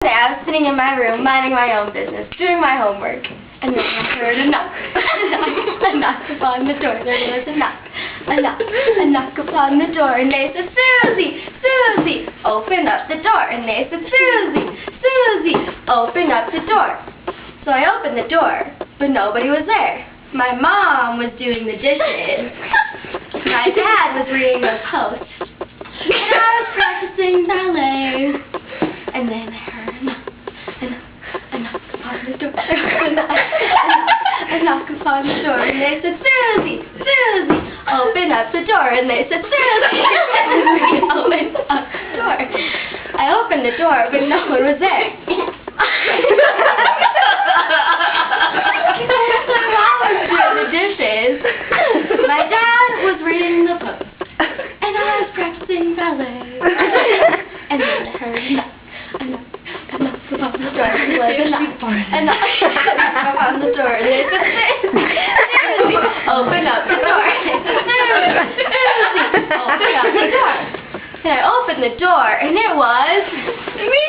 I was sitting in my room, minding my own business, doing my homework, and then I heard a knock. A knock upon the door. There was a knock. A knock upon the door, and they said, Susie, Susie, open up the door. And they said, Susie, Susie, open up the door. So I opened the door, but nobody was there. My mom was doing the dishes. My dad was reading the Post. And I was practicing ballet. And then I heard a knock upon the door. A knock upon the door. And they said, Susie, Susie, open up the door. And they said, Susie, Susie, open up the door. I opened the door, but no one was there. My mom was doing the dishes. My dad was reading the Post. And I was practicing ballet. And then I heard a knock upon the door. It was a knock. A knock upon the door. And they said, Susie, open up the door. Susie, open up the door. And I opened the door, and it was me.